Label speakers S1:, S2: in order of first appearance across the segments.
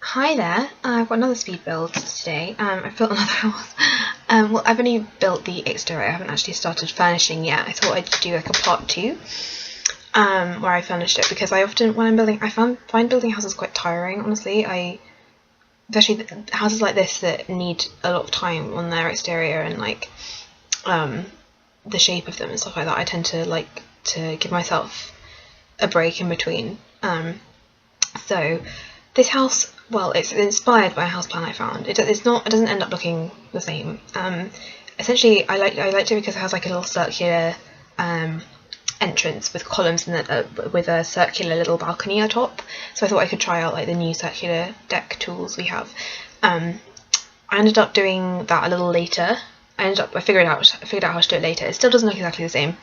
S1: Hi there, I've got another speed build today. I've built another house. Well, I've only built the exterior, I haven't actually started furnishing yet. I thought I'd do like a part two, where I furnished it, because I often, when I'm building, find building houses quite tiring, honestly. Especially houses like this that need a lot of time on their exterior and like, the shape of them and stuff like that. I tend to like to give myself a break in between. So this house, well, it's inspired by a house plan I found. It doesn't end up looking the same. Essentially, I liked it because it has like a little circular entrance with columns and with a circular little balcony atop. So I thought I could try out like the new circular deck tools we have. I ended up doing that a little later. I figured out how to do it later. It still doesn't look exactly the same.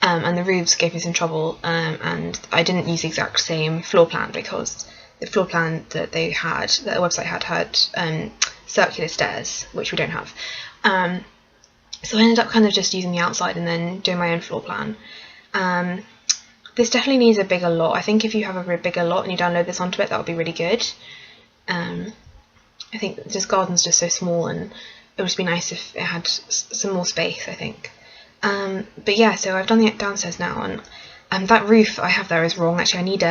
S1: And the roofs gave me some trouble, and I didn't use the exact same floor plan because the floor plan that the website had circular stairs, which we don't have. So I ended up kind of just using the outside and then doing my own floor plan. This definitely needs a bigger lot. I think if you have a bigger lot and you download this onto it, that would be really good. I think this garden's just so small, and it would just be nice if it had some more space, I think. But yeah, so I've done the downstairs now, and that roof I have there is wrong. Actually, I need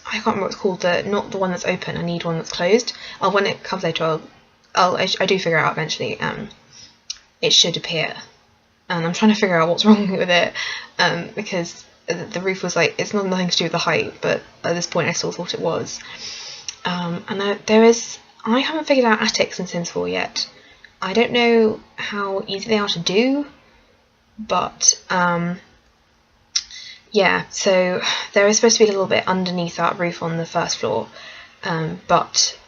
S1: I can't remember what it's called. Not the one that's open. I need one that's closed. When it comes later, I do figure it out eventually. It should appear, and I'm trying to figure out what's wrong with it, because the roof was like, it's nothing to do with the height, but at this point I still thought it was. And I haven't figured out attics in Sims 4 yet. I don't know how easy they are to do. But yeah, so there is supposed to be a little bit underneath that roof on the first floor, but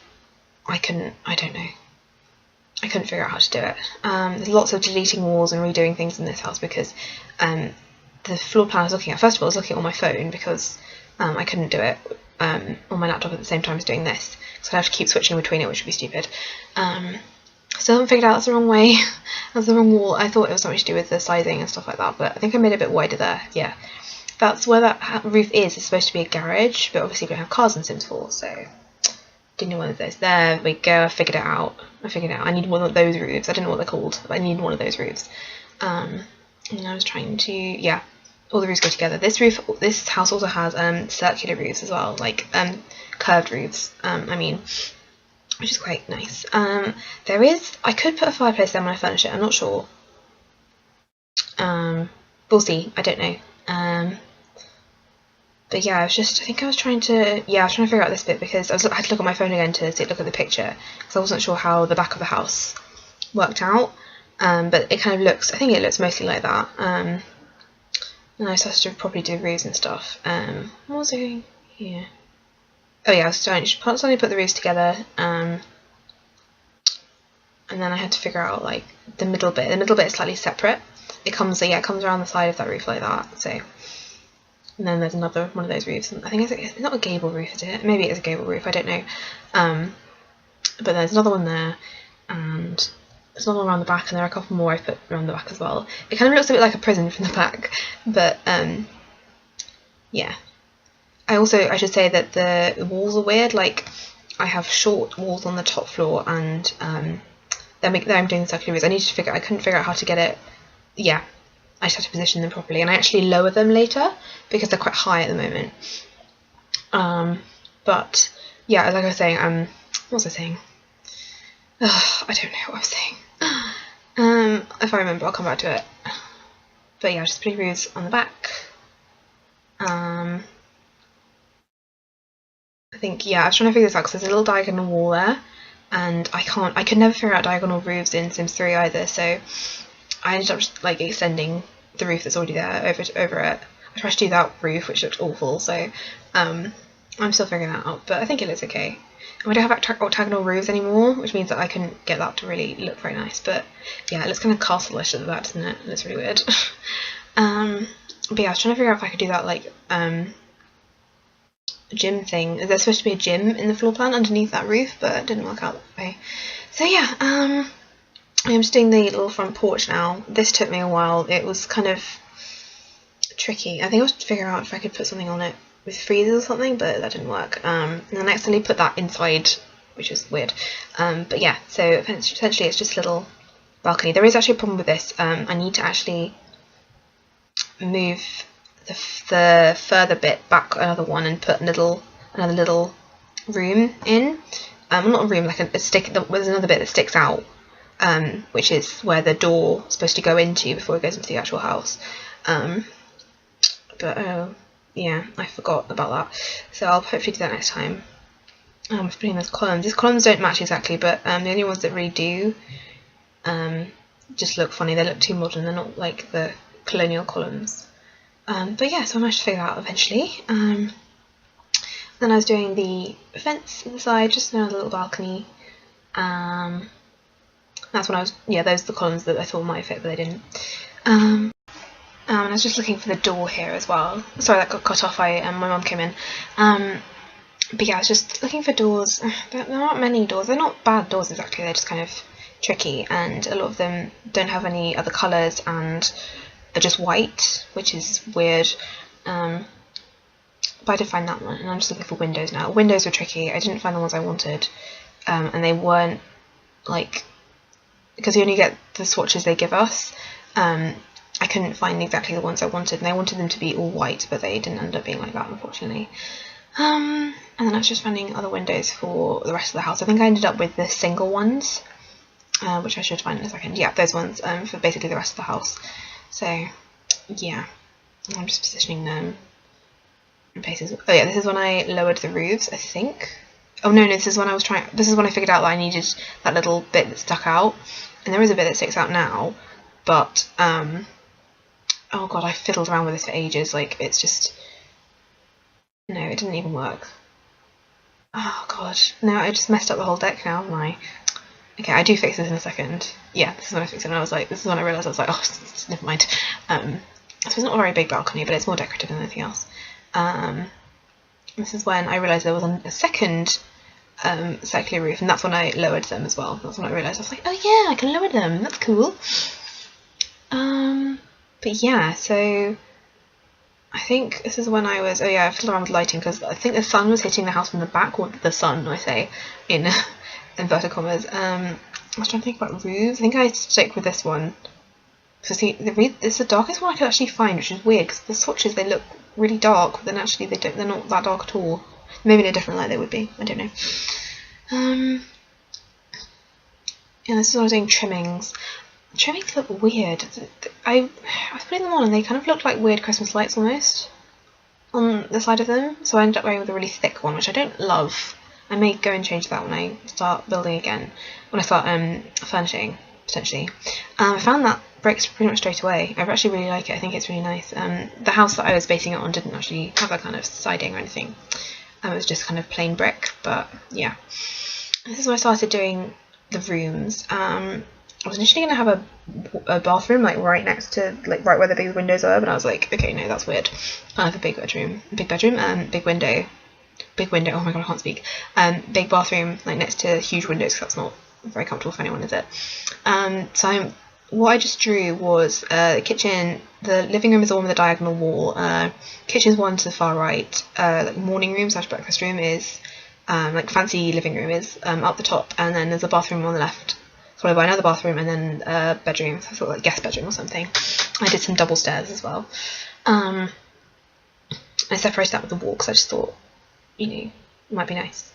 S1: I don't know. I couldn't figure out how to do it. There's lots of deleting walls and redoing things in this house because the floor plan I was looking at, first of all, I was looking on my phone because I couldn't do it on my laptop at the same time as doing this, so I'd have to keep switching between it, which would be stupid. Still haven't figured out that's the wrong way. That's the wrong wall. I thought it was something to do with the sizing and stuff like that, but I think I made it a bit wider there. Yeah, that's where that roof is. It's supposed to be a garage, but obviously we don't have cars in Sims 4, so didn't know one of those. There we go. I figured it out. I need one of those roofs. I don't know what they're called, but I need one of those roofs. And I was trying to, yeah, all the roofs go together. This house also has circular roofs as well, like curved roofs. Which is quite nice. I could put a fireplace there when I furnish it, I'm not sure. We'll see, I don't know. But yeah, I was trying to figure out this bit because I had to look at my phone again to look at the picture, because I wasn't sure how the back of the house worked out. But it kind of looks, I think it looks mostly like that. And I was supposed to probably do roofs and stuff. What was I doing here? Oh yeah, I was trying to put the roofs together, and then I had to figure out like the middle bit. The middle bit is slightly separate. It comes around the side of that roof like that. So, and then there's another one of those roofs. I think it's not a gable roof, is it? Maybe it's a gable roof. I don't know. But there's another one there, and there's another one around the back, and there are a couple more I put around the back as well. It kind of looks a bit like a prison from the back, but yeah. I should say that the walls are weird. Like, I have short walls on the top floor, and there I'm doing the circular roofs. I couldn't figure out how to get it. Yeah, I just had to position them properly, and I actually lower them later because they're quite high at the moment. But yeah, like I was saying, what was I saying? I don't know what I was saying. If I remember, I'll come back to it. But yeah, just putting roofs on the back. I think, yeah, I was trying to figure this out because there's a little diagonal wall there, and I could never figure out diagonal roofs in Sims 3 either, so I ended up just like extending the roof that's already there over it. I tried to do that roof, which looked awful, so I'm still figuring that out, but I think it looks okay. And we don't have octagonal roofs anymore, which means that I couldn't get that to really look very nice, but yeah, it looks kind of castle-ish at that, doesn't it? It looks really weird. But yeah, I was trying to figure out if I could do that like gym thing. There's supposed to be a gym in the floor plan underneath that roof, but it didn't work out that way. So yeah, I'm just doing the little front porch now. This took me a while. It was kind of tricky. I think I was to figure out if I could put something on it with freezers or something, but that didn't work. And then I accidentally put that inside which is weird. But yeah, so essentially it's just a little balcony. There is actually a problem with this. I need to actually move the further bit back another one and put another little room in. Not a room, like a stick. There's another bit that sticks out, which is where the door is supposed to go into before it goes into the actual house. But yeah, I forgot about that. So I'll hopefully do that next time. I'm putting those columns. These columns don't match exactly, but the only ones that really do just look funny. They look too modern. They're not like the Colonial columns. But yeah, so I managed to figure that out eventually. Then I was doing the fence at the side, just another little balcony. That's when those are the columns that I thought might fit, but they didn't. And I was just looking for the door here as well. Sorry, that got cut off. My mum came in. But yeah, I was just looking for doors. There aren't many doors. They're not bad doors exactly. They're just kind of tricky, and a lot of them don't have any other colours and are just white, which is weird. But I did find that one, and I'm just looking for windows now. Windows were tricky. I didn't find the ones I wanted, and they weren't like, because you only get the swatches they give us. I couldn't find exactly the ones I wanted, and I wanted them to be all white, but they didn't end up being like that, unfortunately. And then I was just finding other windows for the rest of the house. I think I ended up with the single ones, which I should find in a second. Yeah, those ones for basically the rest of the house. So yeah, I'm just positioning them in places. Oh yeah, this is when I lowered the roofs, I think. Oh no, this is when I figured out that I needed that little bit that stuck out, and there is a bit that sticks out now, but oh god, I fiddled around with this for ages. Like, it's just, no, it didn't even work. Oh god, no, I just messed up the whole deck now, haven't I? Okay, I do fix this in a second. Yeah, this is when I fixed it, and this is when I realised I was like, oh, never mind. So it's not a very big balcony, but it's more decorative than anything else. This is when I realised there was a second circular roof, and that's when I lowered them as well. That's when I realised, I was like, oh yeah, I can lower them, that's cool. But yeah, so I think this is when I fiddled around with lighting, because I think the sun was hitting the house from the back, or the sun, I say, in inverted commas. I was trying to think about roofs. I think I stick with this one. So see, it's the darkest one I could actually find, which is weird, because the swatches, they look really dark, but then actually they're not that dark at all. Maybe in a different light they would be, I don't know. Yeah, this is when I was doing trimmings. Trimmings look weird. I was putting them on and they kind of looked like weird Christmas lights almost on the side of them, so I ended up going with a really thick one, which I don't love. I may go and change that when I start building again, when I start furnishing, potentially. I found that breaks pretty much straight away. I actually really like it. I think it's really nice. The house that I was basing it on didn't actually have that kind of siding or anything. It was just kind of plain brick, but yeah. This is when I started doing the rooms. I was initially going to have a bathroom like right next to, like right where the big windows are, but I was like, okay, no, that's weird. I have a big bedroom, big window, oh my god, I can't speak. Big bathroom like next to huge windows, because that's not very comfortable for anyone, is it? What I just drew was the kitchen. The living room is the one with the diagonal wall. Kitchen's one to the far right. Like morning room / breakfast room is like fancy living room is up the top, and then there's a bathroom on the left, followed by another bathroom, and then a bedroom, so sort of like guest bedroom or something. I did some double stairs as well. I separated that with the wall because I just thought, it might be nice.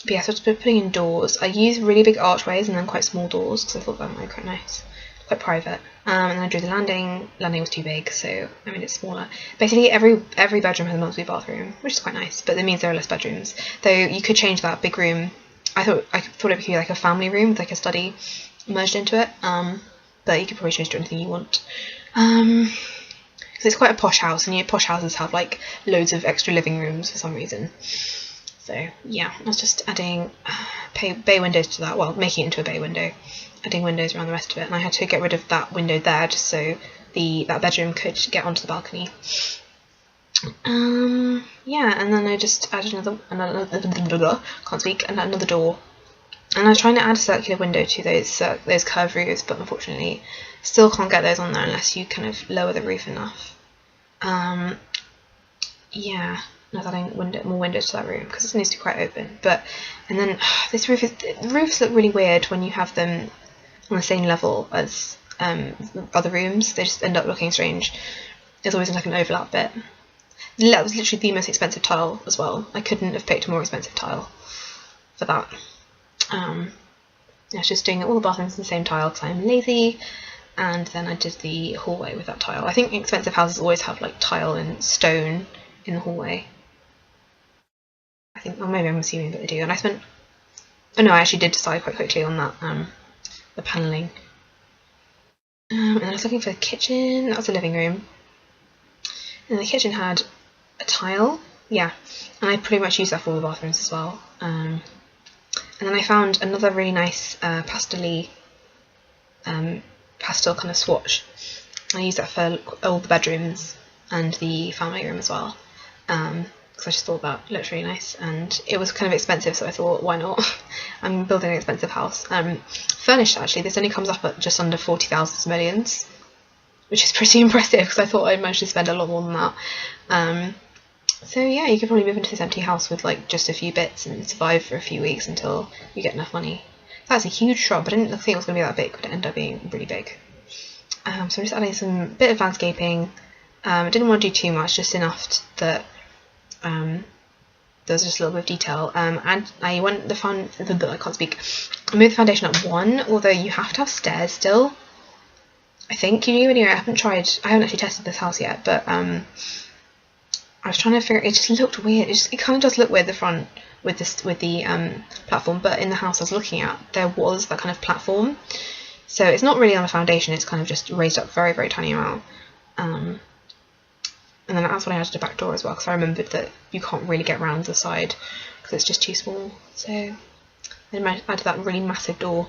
S1: But yeah, so I was putting in doors. I used really big archways and then quite small doors because I thought that might be quite nice, quite private. And then I drew the landing. Landing was too big, so I made it smaller. Basically, every bedroom has an ensuite bathroom, which is quite nice, but that means there are less bedrooms. Though you could change that big room. I thought it would be like a family room with like a study merged into it. But you could probably change to anything you want. Because it's quite a posh house, and posh houses have like loads of extra living rooms for some reason. So yeah, I was just adding bay windows to that, well, making it into a bay window, adding windows around the rest of it, and I had to get rid of that window there just so that bedroom could get onto the balcony. Yeah, and then I just added another door, and I was trying to add a circular window to those curved roofs, but unfortunately still can't get those on there unless you kind of lower the roof enough. Yeah. I was adding more windows to that room because it needs to be quite open. And then this roofs look really weird when you have them on the same level as other rooms. They just end up looking strange. There's always like an overlap bit. That was literally the most expensive tile as well. I couldn't have picked a more expensive tile for that. I was just doing all the bathrooms in the same tile because I'm lazy, and then I did the hallway with that tile. I think expensive houses always have like tile and stone in the hallway. I think, or maybe I'm assuming that they do. And I spent, oh no, I actually did decide quite quickly on that, the panelling. And I was looking for the kitchen. That was the living room. And the kitchen had a tile, yeah, and I pretty much used that for all the bathrooms as well. And then I found another really nice pastel kind of swatch. I used that for all the bedrooms and the family room as well, because I just thought that looked really nice, and it was kind of expensive, so I thought, why not? I'm building an expensive house. Furnished, actually, this only comes up at just under 40,000 simoleons, which is pretty impressive because I thought I'd managed to spend a lot more than that. So yeah, you could probably move into this empty house with like just a few bits and survive for a few weeks until you get enough money. That's a huge shrub. I didn't think it was going to be that big, but it ended up being really big. So I'm just adding some bit of landscaping. I didn't want to do too much, just enough that there was just a little bit of detail. And I went I can't speak. I moved the foundation up 1, although you have to have stairs still. I think you do anyway. I haven't actually tested this house yet, but I was trying to figure. It just looked weird. It kind of does look weird the front with the platform, but in the house I was looking at, there was that kind of platform. So it's not really on a foundation. It's kind of just raised up very, very tiny amount. And then that's when I added a back door as well, because I remembered that you can't really get around the side because it's just too small. So then I added that really massive door.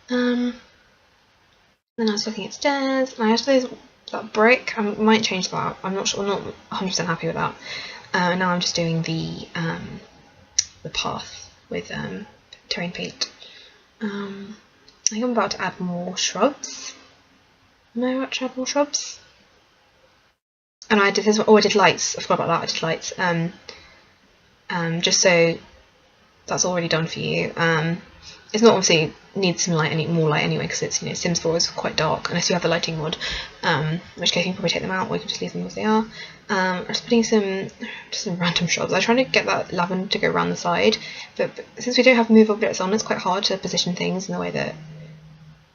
S1: Then I was looking at stairs, and I added that brick. I might change that. I'm not sure. I'm not 100% happy with that. Now I'm just doing the path with terrain paint. I think I'm about to add more shrubs. Am I about to add more shrubs? And I did this. Oh, I did lights. I forgot about that. I did lights. Just so that's already done for you. It's not obviously needs some light, more light anyway, because it's, Sims 4 is quite dark unless you have the lighting mod, in which case you can probably take them out, or you can just leave them as they are. I'm just putting some random shrubs. I'm trying to get that lavender to go around the side, but since we don't have movable bits on, it's quite hard to position things in the way that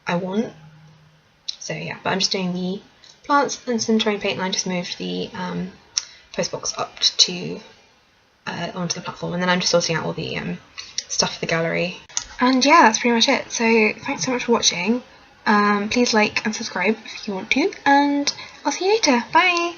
S1: I want. So yeah, but I'm just doing the plants and some terrain paint, and I just moved the post box up to onto the platform, and then I'm just sorting out all the stuff for the gallery. And yeah, that's pretty much it. So thanks so much for watching. Please like and subscribe if you want to, and I'll see you later. Bye!